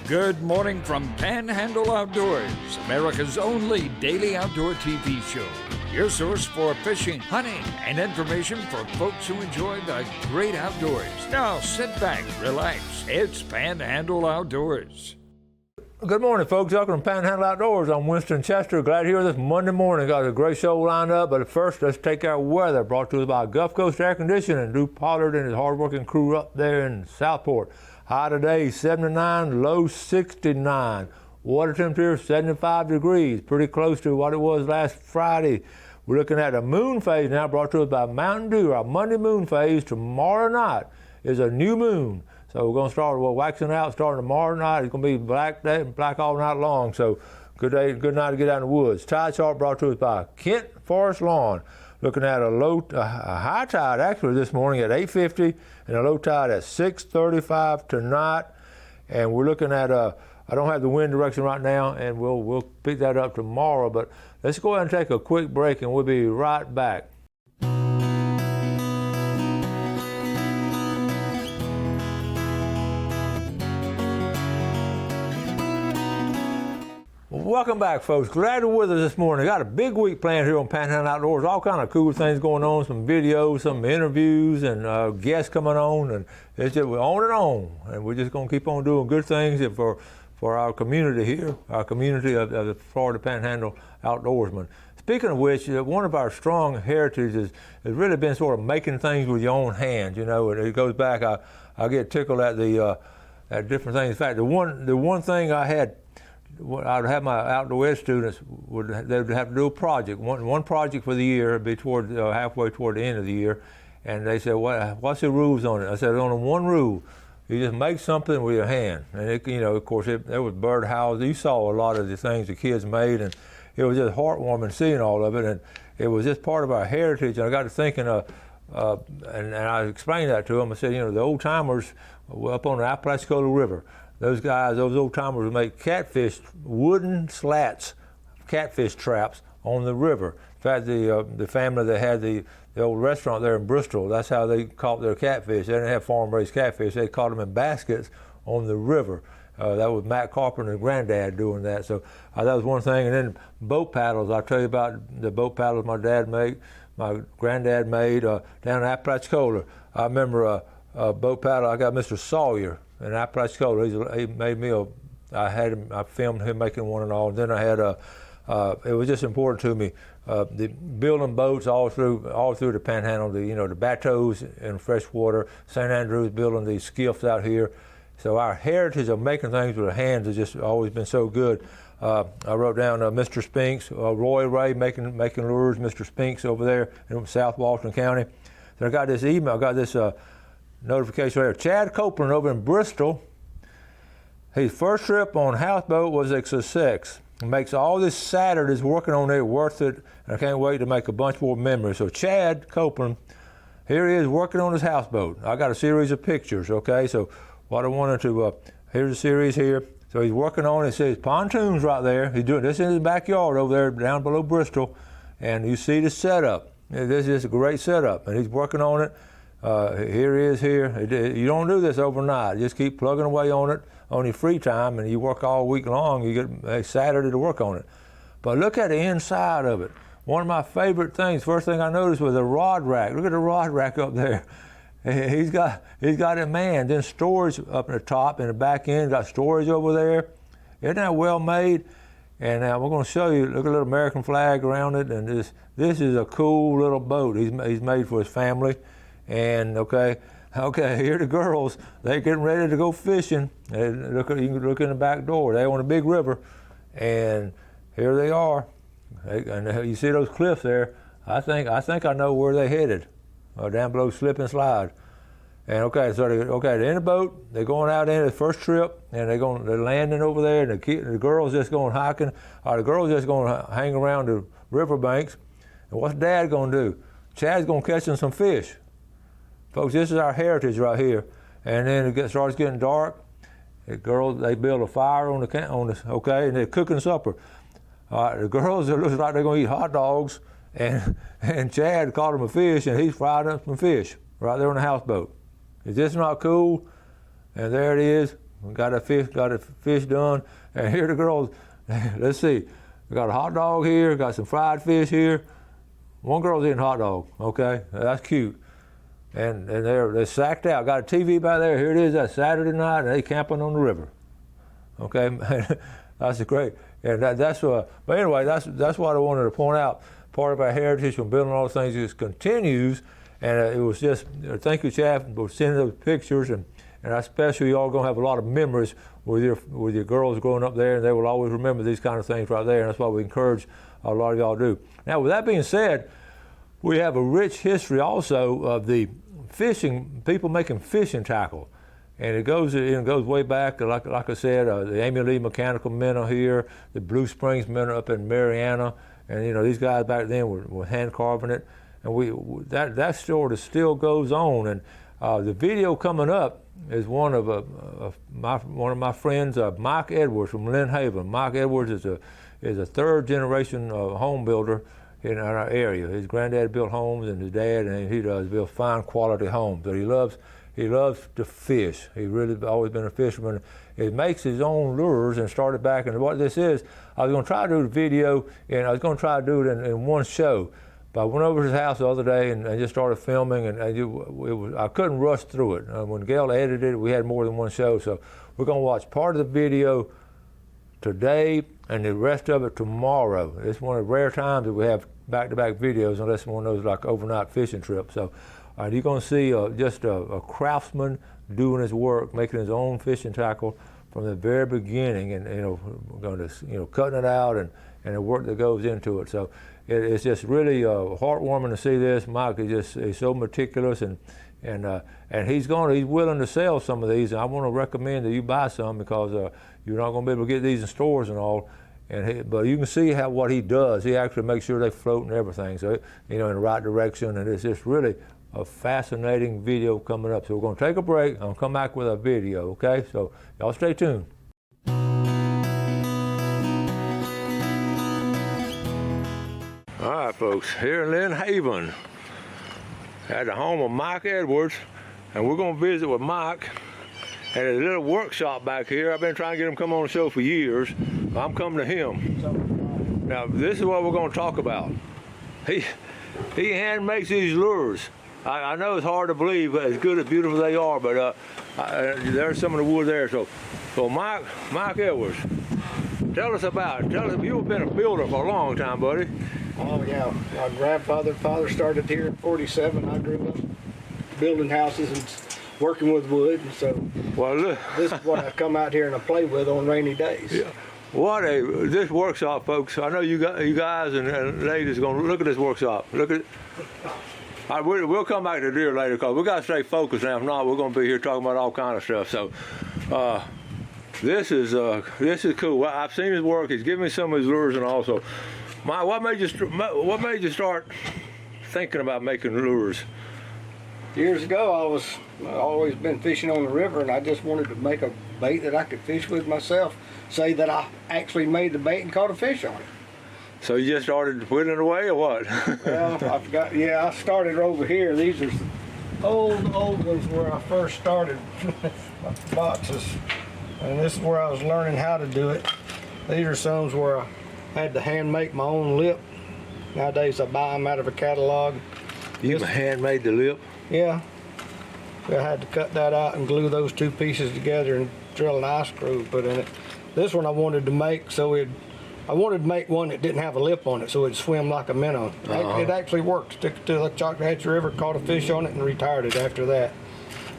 Good morning from Panhandle Outdoors, America's only daily outdoor TV show. Your source for fishing, hunting, and information for folks who enjoy the great outdoors. Now sit back, relax. It's Panhandle Outdoors. Good morning, folks. Welcome to Panhandle Outdoors. I'm Winston Chester. Glad you're here this Monday morning. Got a great show lined up, but first, let's take our weather. Brought to us by Gulf Coast Air Conditioning. Drew Pollard and his hardworking crew up there in Southport. High today, 79, low 69. Water temperature, 75 degrees. Pretty close to what it was last Friday. We're looking at a moon phase now, brought to us by Mountain Dew. Our Monday moon phase tomorrow night is a new moon. So we're going to start waxing out starting tomorrow night. It's going to be black day and black all night long. So good day, good night to get out in the woods. Tide chart brought to us by Kent Forest Lawn. Looking at a high tide actually this morning at 8:50 and a low tide at 6:35 tonight. And we're looking at I don't have the wind direction right now, and we'll pick that up tomorrow. But let's go ahead and take a quick break, and we'll be right back. Welcome back, folks. Glad you're with us this morning. Got a big week planned here on Panhandle Outdoors. All kind of cool things going on, some videos, some interviews, and guests coming on, and it's just we're on and on. And we're just going to keep on doing good things for our community here, our community of the Florida Panhandle outdoorsmen. Speaking of which, one of our strong heritages has really been sort of making things with your own hands. You know, and it goes back. I get tickled at the at different things. In fact, the one thing I'd have my outdoor ed students they would have to do a project, one project for the year, it'd be toward halfway toward the end of the year, and they said, "What's the rules on it?" I said, "Only one rule: you just make something with your hand." And of course, there was birdhouses. You saw a lot of the things the kids made, and it was just heartwarming seeing all of it, and it was just part of our heritage. And I got to thinking, and I explained that to them. I said, the old timers up on the Apalachicola River. Those old timers would make wooden slats, catfish traps on the river. In fact, the family that had the old restaurant there in Bristol, that's how they caught their catfish. They didn't have farm-raised catfish. They caught them in baskets on the river. That was Matt Carpenter and granddad doing that. So that was one thing. And then boat paddles. I'll tell you about the boat paddles my granddad made down in Apalachicola. I remember a boat paddle. I got Mr. Sawyer in Apalachicola. He made me I filmed him making one and all. And then I had it was just important to me, building boats all through the Panhandle, the bateaus in freshwater, St. Andrews building these skiffs out here. So our heritage of making things with our hands has just always been so good. I wrote down Mr. Spinks, Roy Ray making lures, Mr. Spinks over there in South Walton County. Then I got this email, notification right here. Chad Copeland over in Bristol, his first trip on Houseboat was a success. He makes all this Saturdays working on it worth it, and I can't wait to make a bunch more memories. So Chad Copeland, here he is working on his houseboat. I got a series of pictures, okay? So what I wanted to, here's a series here. So he's working on it. It says pontoons right there. He's doing this in his backyard over there down below Bristol, and you see the setup. This is a great setup, and he's working on it. Here he is here. You don't do this overnight. You just keep plugging away on it on your free time, and you work all week long. You get a Saturday to work on it. But look at the inside of it. One of my favorite things, first thing I noticed was a rod rack. Look at the rod rack up there. He's got it manned. Then storage up in the top and the back end, got storage over there. Isn't that well made? And now we're going to show you, look at the little American flag around it, and this is a cool little boat he's made for his family. And okay, here are the girls. They're getting ready to go fishing. You can look in the back door. They're on a big river, and here they are. And you see those cliffs there. I think I know where they're headed. Down below Slip and Slide. And they're in the boat. They're going out in the first trip, and they're landing over there. And the girls just going hiking. The girls just going to hang around the riverbanks. And what's Dad going to do? Chad's going to catch them some fish. Folks, this is our heritage right here. And then it starts getting dark. The girls, they build a fire on and they're cooking supper. The girls, it looks like they're going to eat hot dogs, and Chad caught him a fish, and he's fried up some fish right there on the houseboat. Is this not cool? And there it is, got the fish done, and here the girls. Let's see, we got a hot dog here, got some fried fish here. One girl's eating hot dog. Okay, that's cute. And they're sacked out. Got a TV back there. Here it is. That's Saturday night, and they camping on the river. Okay, that's great. And that's but anyway, that's what I wanted to point out. Part of our heritage from building all those things just continues, and it was just thank you, Chaff, for sending those pictures, and especially y'all gonna have a lot of memories with your girls growing up there, and they will always remember these kind of things right there, and that's what we encourage a lot of y'all to do. Now, with that being said, we have a rich history also of the fishing, people making fishing tackle. And it goes way back, like I said, the Amy Lee Mechanical Men are here, the Blue Springs Men are up in Mariana, and these guys back then were hand carving it, and that sort of still goes on. And the video coming up is one of my friends, Mike Edwards from Lynn Haven. Mike Edwards is a third generation home builder in our area. His granddad built homes, and his dad, and he does build fine quality homes. But he loves to fish. He's really always been a fisherman. He makes his own lures and started back. And what this is, I was going to try to do the video, and I was going to try to do it in one show. But I went over to his house the other day and just started filming, and I couldn't rush through it. When Gail edited it, we had more than one show. So we're going to watch part of the video today and the rest of it tomorrow. It's one of the rare times that we have back-to-back videos, unless one of those like overnight fishing trips. So you're going to see just a craftsman doing his work, making his own fishing tackle from the very beginning, and going to cutting it out and the work that goes into it. So it's just really heartwarming to see this. Mike is so meticulous, and he's willing to sell some of these. And I want to recommend that you buy some, because you're not going to be able to get these in stores and all. But you can see what he does. He actually makes sure they float and everything. So in the right direction, and it's just really a fascinating video coming up. So we're going to take a break. I'll come back with a video, okay? So y'all stay tuned. All right, folks, here in Lynn Haven at the home of Mike Edwards, and we're going to visit with Mike at a little workshop back here. I've been trying to get him to come on the show for years. I'm coming to him. Now, this is what we're going to talk about. He hand makes these lures. I know it's hard to believe, as good as beautiful they are, but there's some of the wood there. So Mike Edwards, tell us, you've been a builder for a long time, buddy. Oh yeah, my father started here in '47. I grew up building houses and working with wood, and so this is what I come out here and I play with on rainy days. Yeah. This workshop, folks. I know you guys and ladies are going to look at this workshop. Look at it. We'll come back to deer later, because we got to stay focused. Now, if not, we're going to be here talking about all kind of stuff. So this is cool. Well, I've seen his work. He's given me some of his lures, and also, what made you start thinking about making lures? Years ago, I always been fishing on the river, and I just wanted to make a bait that I could fish with myself. Say that I actually made the bait and caught a fish on it. So you just started whittling away, or what? Well, I started over here. These are old ones where I first started boxes, and this is where I was learning how to do it. These are some where I had to hand make my own lip. Nowadays I buy them out of a catalog. You hand made the lip? Yeah. I had to cut that out and glue those two pieces together and drill an eye screw put in it. This one I wanted to make I wanted to make one that didn't have a lip on it, so it'd swim like a minnow. It actually worked. Took it to the Choctahatchee River, caught a fish on it, and retired it after that.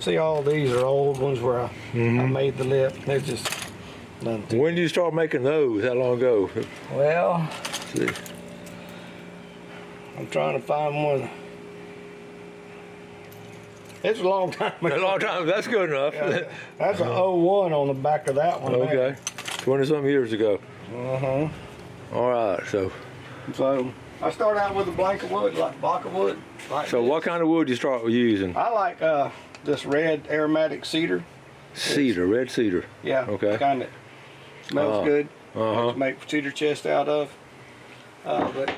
See, all these are old ones where I made the lip. They're just nothing. When did you start making those? How long ago? Well, I'm trying to find one. It's a long time ago. A long time. That's good enough. Yeah, that's an 01 on the back of that one. Okay. 20-something years ago. Uh-huh. All right, so I start out with a block of wood. Like so this. What kind of wood do you start using? I like this red aromatic cedar. Red cedar. Yeah. Okay. Kind of smells good. To make cedar chest out of. But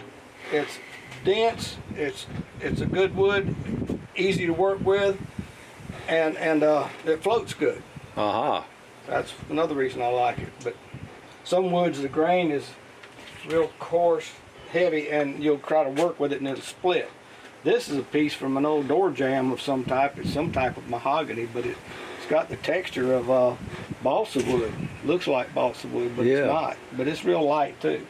it's dense. It's a good wood, easy to work with, and it floats good. That's another reason I like it. But some woods, the grain is real coarse, heavy, and you'll try to work with it and it'll split. This is a piece from an old door jamb of some type. It's some type of mahogany, but it's got the texture of balsa wood. Looks like balsa wood, but it's not. But it's real light too.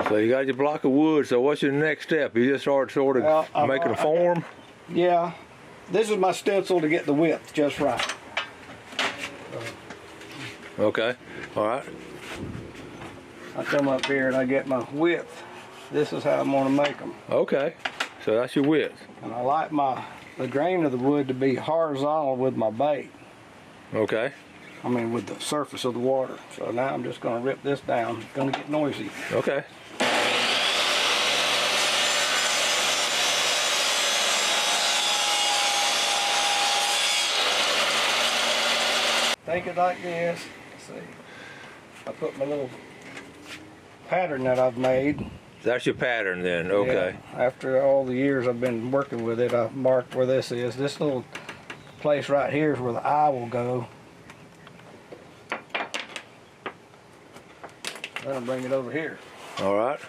So you got your block of wood. So what's your next step? You just start sort of making a form? Yeah. This is my stencil to get the width just right. Okay. All right. I come up here and I get my width. This is how I'm going to make them. Okay. So that's your width. And I like the grain of the wood to be horizontal with my bait. Okay. I mean, with the surface of the water. So now I'm just going to rip this down. It's going to get noisy. Okay. Take it like this. Let's see. I put my little pattern that I've made. That's your pattern then, okay. Yeah. After all the years I've been working with it, I've marked where this is. This little place right here is where the eye will go. Then I'll bring it over here. All right.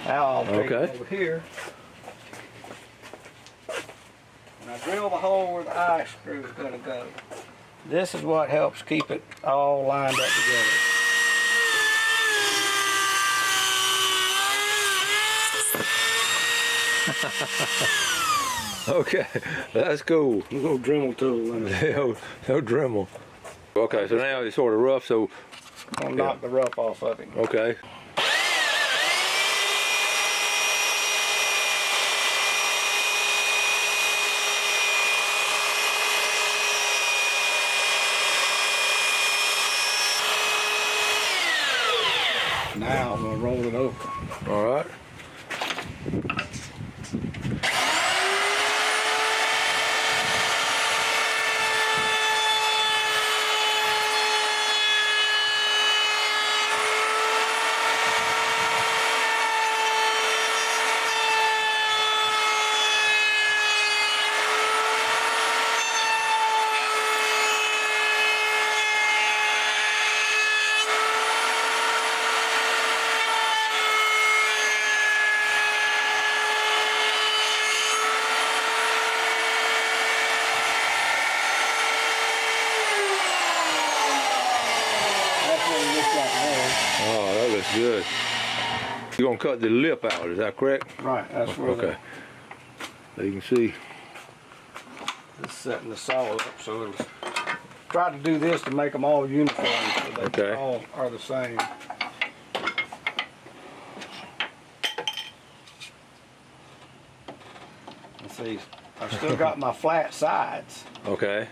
Now I'll take it over here, and I drill the hole where the eye screw is going to go. This is what helps keep it all lined up together. Okay, that's cool. A little Dremel tool in it. No Dremel. Okay, so now it's sort of rough, so... I'll knock the rough off of him. Okay. Now I'm going to roll it over. All right. Oh, that looks good. You're gonna cut the lip out, is that correct? Right, that's where okay. So you can see. It's setting the saw up, so it'll try to do this to make them all uniform, so they all are the same. Let's see, I've still got my flat sides. Okay.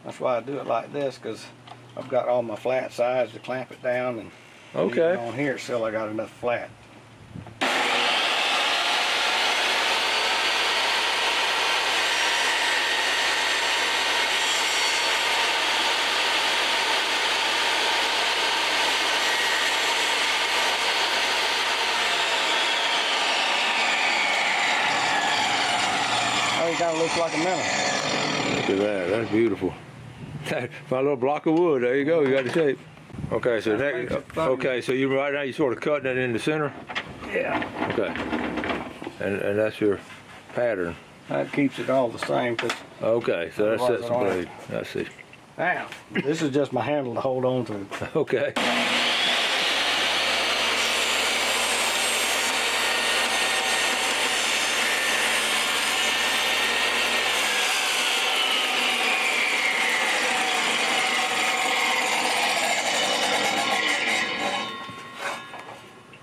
That's why I do it like this, because I've got all my flat sides to clamp it down, and even on here still I got enough flat. Oh, it kind of looks like a minnow. Look at that, that's beautiful. My little block of wood, there you go, you got the shape. Okay, so so you right now you're sort of cutting it in the center? Yeah. Okay. And that's your pattern. That keeps it all the same. Okay, so that sets the blade. I see. Now, this is just my handle to hold on to. Okay.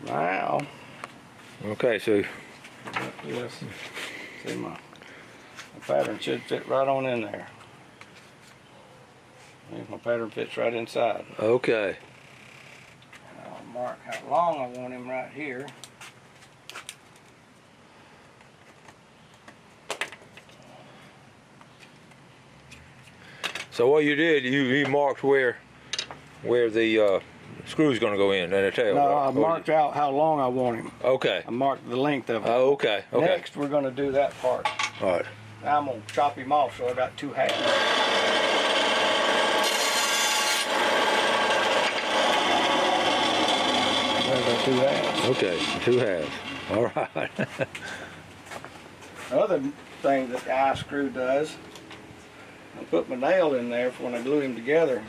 Wow. Okay, so Yes. See my pattern should fit right on in there. My pattern fits right inside. Okay. I'll mark how long I want him right here. So what you did, you marked where the screw's going to go in and the tail. No, I marked out how long I want him. Okay. I marked the length of it. Oh, okay. Okay. Next, we're going to do that part. All right. Now I'm going to chop him off, so I got 2 halves. There's our 2 halves. Okay, 2 halves. All right. The other thing that the eye screw does, I put my nail in there for when I glue him together.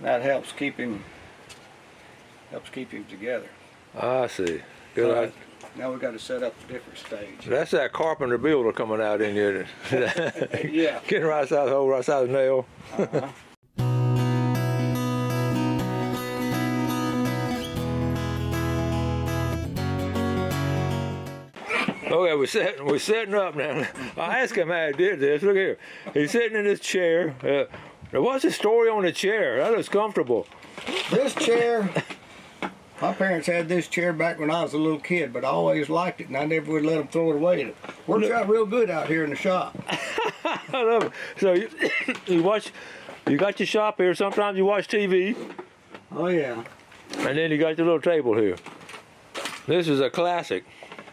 That helps keep him together. I see. Good. Now we've got to set up a different stage. That's that carpenter builder coming out in here. Yeah. Getting right side of the hole, right side of the nail. Uh-huh. Okay, we're setting up now. I asked him how he did this. Look here. He's sitting in this chair. Now what's the story on the chair? That looks comfortable. This chair, my parents had this chair back when I was a little kid, but I always liked it, and I never would let them throw it away. It works out real good out here in the shop. I love it. So you got your shop here. Sometimes you watch TV. Oh yeah. And then you got your little table here. This is a classic.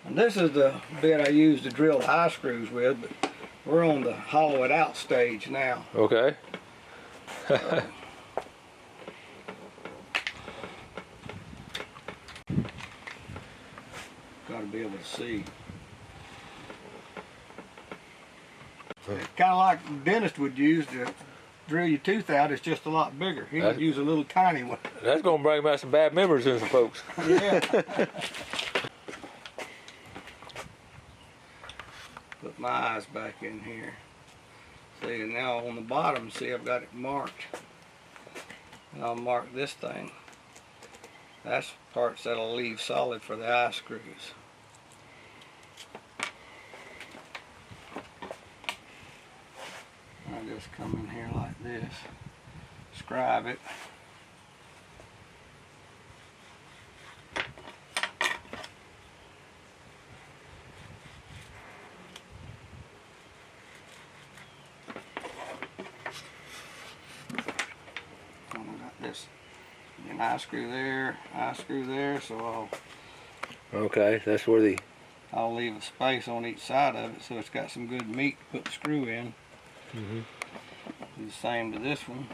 And this is the bit I use to drill the eye screws with, but we're on the hollow it out stage now. Okay. Got to be able to see. Kind of like the dentist would use to drill your tooth out. It's just a lot bigger. He would use a little tiny one. That's going to bring back some bad memories in some folks. Yeah. Put my eyes back in here. See, and now on the bottom, see, I've got it marked. And I'll mark this thing. That's parts that'll leave solid for the eye screws. I just come in here like this, scribe it. This an eye screw there, so Okay, that's where I'll leave a space on each side of it so it's got some good meat to put the screw in. Mm-hmm. Do the same to this one.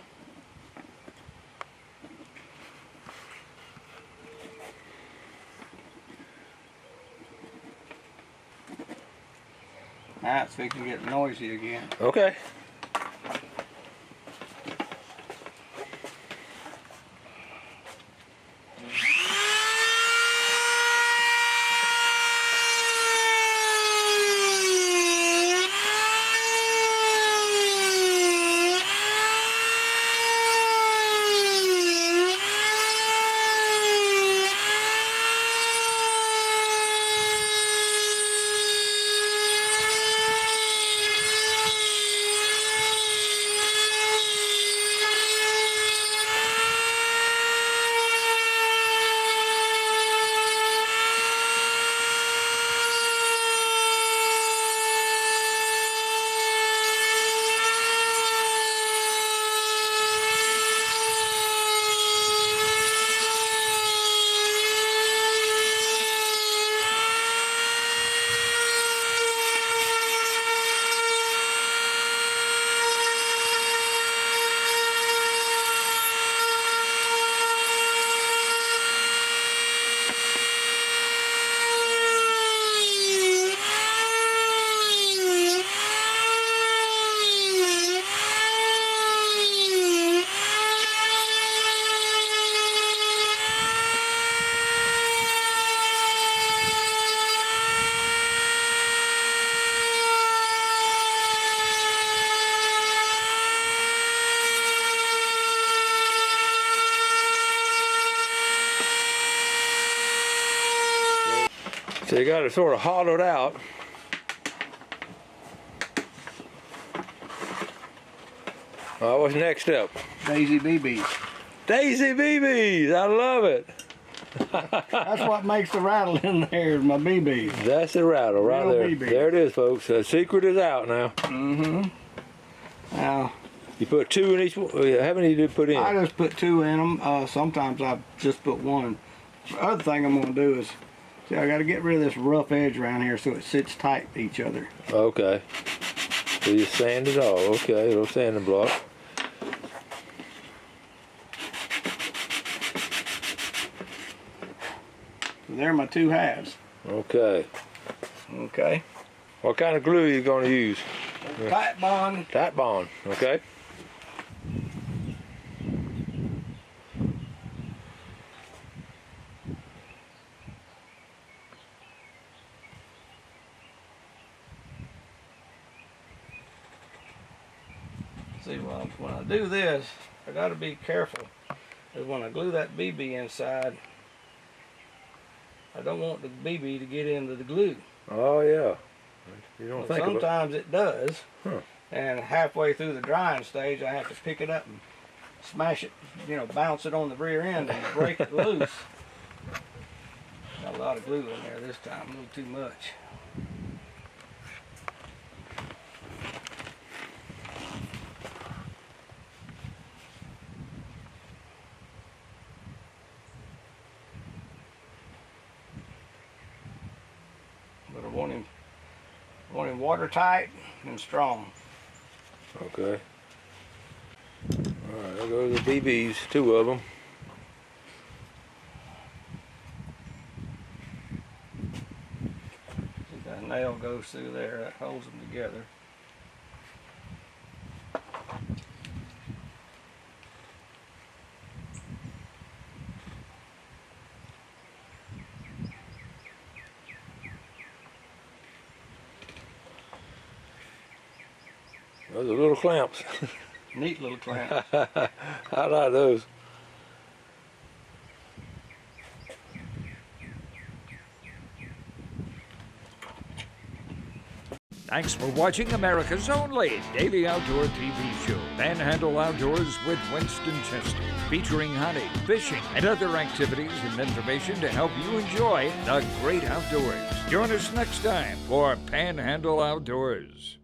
Now it's fixing to get noisy again. Okay. So you got it sort of hollowed out. What's next up? Daisy BBs. Daisy BBs. I love it. That's what makes the rattle in there is my BBs. That's the rattle right Real there. BBs. There it is, folks. The secret is out now. Mm-hmm. Now, you put 2 in each one. How many did you put in? I just put 2 in them. Sometimes I just put 1. The other thing I'm going to do is, see, I got to get rid of this rough edge around here so it sits tight to each other. Okay. So you sand it all. Okay, little sanding block. So there are my 2 halves. Okay. Okay. What kind of glue are you going to use? Tight bond. Tight bond. Okay. See, when I do this, I got to be careful. Because when I glue that BB inside, I don't want the BB to get into the glue. Oh yeah. You don't think about it. Sometimes it does. Huh. And halfway through the drying stage, I have to pick it up and smash it, you know, bounce it on the rear end and break it loose. Got a lot of glue in there this time, a little too much. But I want him watertight and strong. Okay. Alright, there goes the BBs, 2 of them. See, that nail goes through there, that holds them together. Those are little clamps. Neat little clamp. I like those. Thanks for watching America's only daily outdoor TV show, Panhandle Outdoors with Winston Chester, featuring hunting, fishing, and other activities and information to help you enjoy the great outdoors. Join us next time for Panhandle Outdoors.